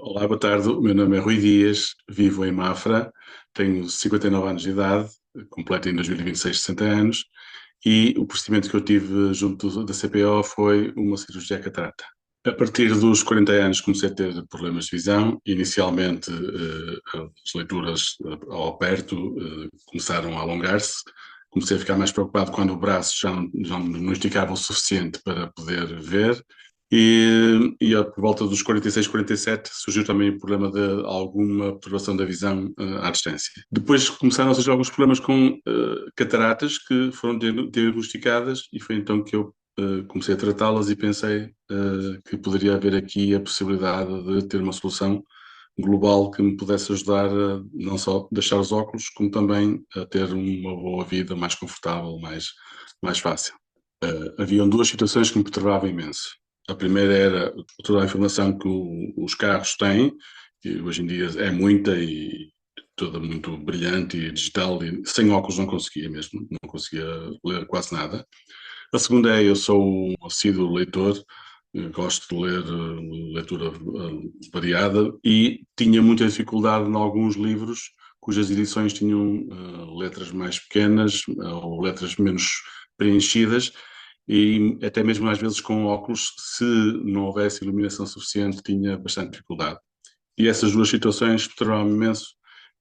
Olá, boa tarde. O meu nome é Rui Dias, vivo em Mafra, tenho 59 anos de idade, completo em 2026 60 anos, e o procedimento que eu tive junto da CPO foi uma cirurgia catarata. A partir dos 40 anos comecei a ter problemas de visão. Inicialmente, as leituras ao perto começaram a alongar-se. Comecei a ficar mais preocupado quando o braço já não esticava o suficiente para poder ver. Por volta dos 46, 47, surgiu também o problema de alguma perturbação da visão à distância. Depois começaram a surgir alguns problemas com cataratas que foram diagnosticadas, e foi então que eu comecei a tratá-las e pensei que poderia haver aqui a possibilidade de ter uma solução global que me pudesse ajudar a não só deixar os óculos, como também a ter uma boa vida mais confortável, mais fácil. Haviam duas situações que me perturbavam imenso. A primeira era toda a informação que os carros têm, que hoje em dia é muita e toda muito brilhante e digital, e sem óculos não conseguia mesmo, não conseguia ler quase nada. A segunda é, eu sou um assíduo leitor, gosto de ler leitura variada, e tinha muita dificuldade em alguns livros cujas edições tinham letras mais pequenas ou letras menos preenchidas, e até mesmo às vezes com óculos, se não houvesse iluminação suficiente, tinha bastante dificuldade. E essas duas situações perturbavam-me imenso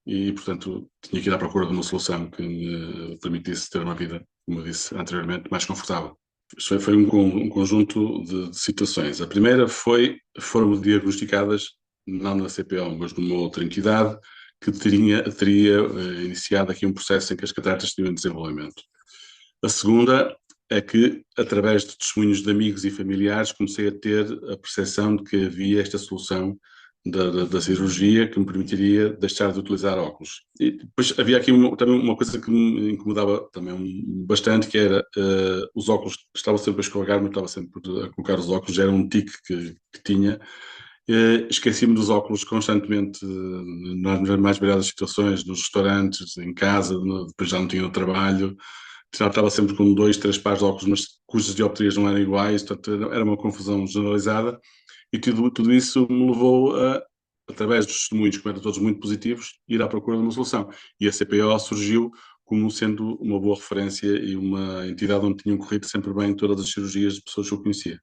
e, portanto, tinha que ir à procura de uma solução que me permitisse ter uma vida, como eu disse anteriormente, mais confortável. Isto foi um conjunto de situações. A primeira foram diagnosticadas, não na CPO, mas numa outra entidade, que teria iniciado aqui um processo em que as cataratas tinham em desenvolvimento. A segunda é que, através de testemunhos de amigos e familiares, comecei a ter a percepção de que havia esta solução da cirurgia que me permitiria deixar de utilizar óculos. E depois havia aqui também uma coisa que me incomodava também bastante, que era os óculos, estava sempre a escorregar, mas estava sempre a colocar os óculos, já era um tique que tinha. Esqueci-me dos óculos constantemente nas mais variadas situações, nos restaurantes, em casa, depois já não tinha no trabalho. Já estava sempre com dois, três pares de óculos, mas cujos dioptrias não eram iguais, portanto era uma confusão generalizada. E tudo isso me levou a, através dos testemunhos, que eram todos muito positivos, ir à procura de uma solução. E a CPO surgiu como sendo uma boa referência e uma entidade onde tinham corrido sempre bem todas as cirurgias de pessoas que eu conhecia.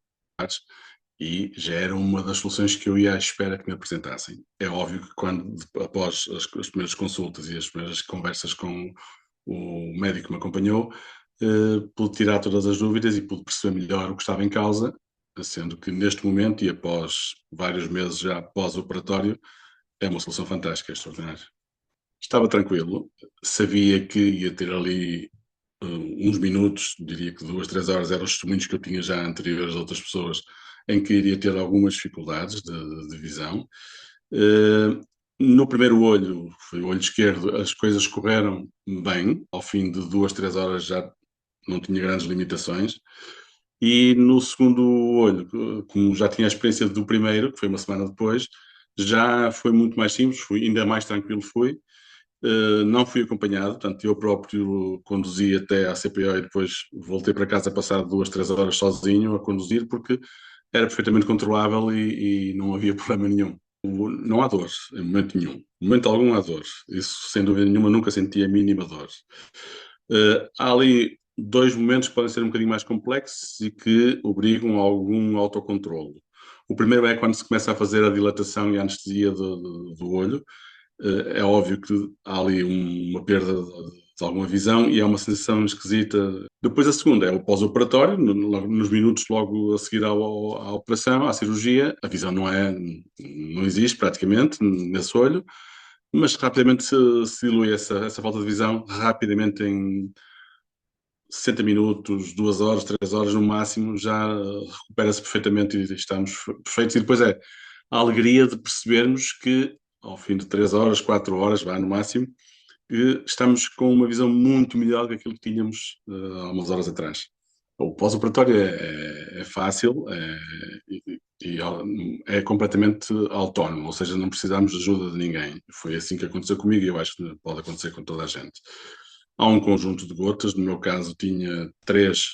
E já era uma das soluções que eu ia à espera que me apresentassem. É óbvio que após as primeiras consultas e as primeiras conversas com o médico que me acompanhou, pude tirar todas as dúvidas e pude perceber melhor o que estava em causa, sendo que neste momento, e após vários meses já pós-operatório, é uma solução fantástica, extraordinária. Estava tranquilo, sabia que ia ter ali uns minutos, diria que 2, 3 horas, eram os testemunhos que eu tinha já anteriores a outras pessoas, em que iria ter algumas dificuldades de visão. No primeiro olho, foi o olho esquerdo, as coisas correram bem, ao fim de 2, 3 horas já não tinha grandes limitações. E no segundo olho, como já tinha a experiência do primeiro, que foi uma semana depois, já foi muito mais simples, ainda mais tranquilo fui. Não fui acompanhado, portanto, eu próprio conduzi até à CPO e depois voltei para casa passado 2, 3 horas sozinho a conduzir, porque era perfeitamente controlável e não havia problema nenhum. Não há dor, em momento nenhum. Em momento algum há dor. Isso, sem dúvida nenhuma, nunca senti a mínima dor. Há ali dois momentos que podem ser um bocadinho mais complexos e que obrigam a algum autocontrolo. O primeiro é quando se começa a fazer a dilatação e a anestesia do olho. É óbvio que há ali uma perda de alguma visão e é uma sensação esquisita. Depois a segunda é o pós-operatório, nos minutos logo a seguir à operação, à cirurgia, a visão não existe praticamente nesse olho, mas rapidamente se dilui essa falta de visão, rapidamente em 60 minutos, 2 horas, 3 horas no máximo, já recupera-se perfeitamente e estamos perfeitos. E depois é a alegria de percebermos que, ao fim de 3 horas, 4 horas, vai no máximo, que estamos com uma visão muito melhor do que aquilo que tínhamos há umas horas atrás. O pós-operatório é fácil e é completamente autónomo, ou seja, não precisamos de ajuda de ninguém. Foi assim que aconteceu comigo e eu acho que pode acontecer com toda a gente. Há um conjunto de gotas, no meu caso tinha três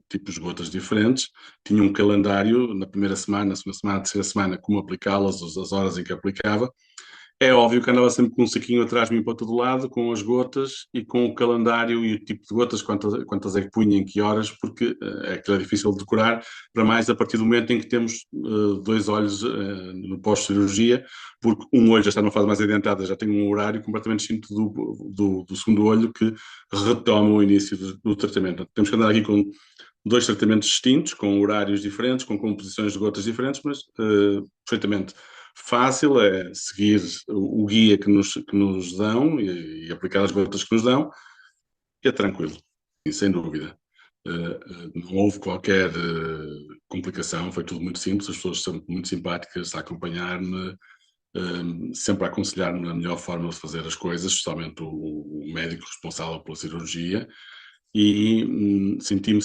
tipos de gotas diferentes, tinha um calendário na primeira semana, na segunda semana, na terceira semana, como aplicá-las, as horas em que aplicava. É óbvio que andava sempre com um saquinho atrás de mim para todo lado, com as gotas e com o calendário e o tipo de gotas, quantas é que punha, em que horas, porque é que é difícil de decorar, para mais a partir do momento em que temos dois olhos no pós-cirurgia, porque um olho já está numa fase mais adiantada, já tem um horário completamente distinto do segundo olho que retoma o início do tratamento. Temos que andar aqui com dois tratamentos distintos, com horários diferentes, com composições de gotas diferentes, mas perfeitamente fácil é seguir o guia que nos dão e aplicar as gotas que nos dão, e é tranquilo, e sem dúvida. Não houve qualquer complicação, foi tudo muito simples, as pessoas são muito simpáticas a acompanhar-me, sempre a aconselhar-me na melhor forma de fazer as coisas, especialmente o médico responsável pela cirurgia, e senti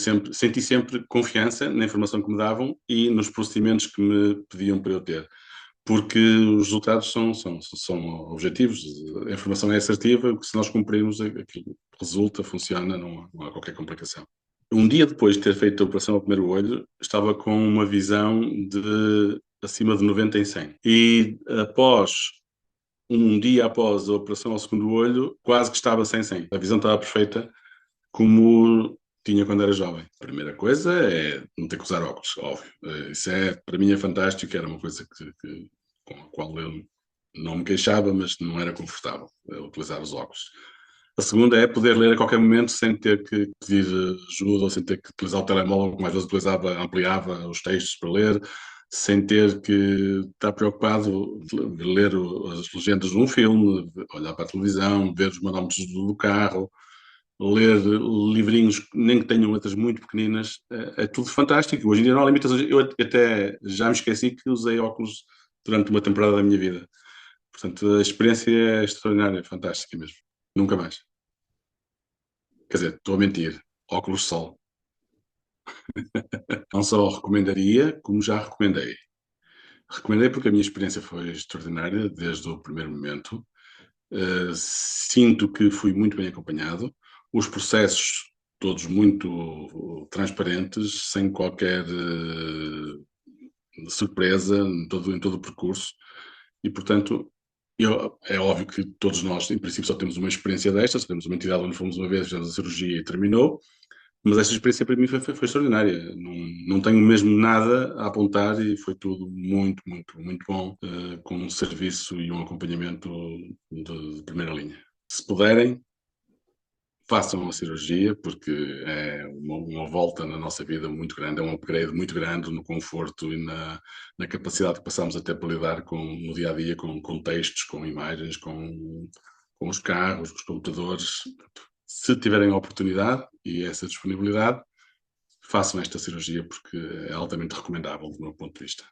sempre confiança na informação que me davam e nos procedimentos que me pediam para eu ter, porque os resultados são objetivos, a informação é assertiva, se nós cumprirmos, aquilo resulta, funciona, não há qualquer complicação. Um dia depois de ter feito a operação ao primeiro olho, estava com uma visão de acima de 90 em 100. E um dia após a operação ao segundo olho, quase que estava 100. A visão estava perfeita, como tinha quando era jovem. A primeira coisa é não ter que usar óculos, óbvio. Isso para mim é fantástico, era uma coisa com a qual eu não me queixava, mas não era confortável utilizar os óculos. A segunda é poder ler a qualquer momento sem ter que pedir ajuda ou sem ter que utilizar o telemóvel, como às vezes utilizava, ampliava os textos para ler, sem ter que estar preocupado de ler as legendas de um filme, olhar para a televisão, ver os manómetros do carro, ler livrinhos, nem que tenham letras muito pequeninas, é tudo fantástico. Hoje em dia não há limitações. Eu até já me esqueci que usei óculos durante uma temporada da minha vida. Portanto, a experiência é extraordinária, é fantástica mesmo. Nunca mais. Quer dizer, estou a mentir. Óculos de sol. Não só recomendaria, como já recomendei. Recomendei porque a minha experiência foi extraordinária desde o primeiro momento. Sinto que fui muito bem acompanhado. Os processos todos muito transparentes, sem qualquer surpresa em todo o percurso. E, portanto, é óbvio que todos nós, em princípio, só temos uma experiência destas, temos uma entidade onde fomos uma vez, fizemos a cirurgia e terminou, mas esta experiência para mim foi extraordinária. Não tenho mesmo nada a apontar e foi tudo muito, muito, muito bom, com um serviço e um acompanhamento de primeira linha. Se puderem, façam a cirurgia, porque é uma volta na nossa vida muito grande, é um upgrade muito grande no conforto e na capacidade que passamos até para lidar no dia a dia com textos, com imagens, com os carros, com os computadores. Se tiverem a oportunidade e essa disponibilidade, façam esta cirurgia, porque é altamente recomendável do meu ponto de vista.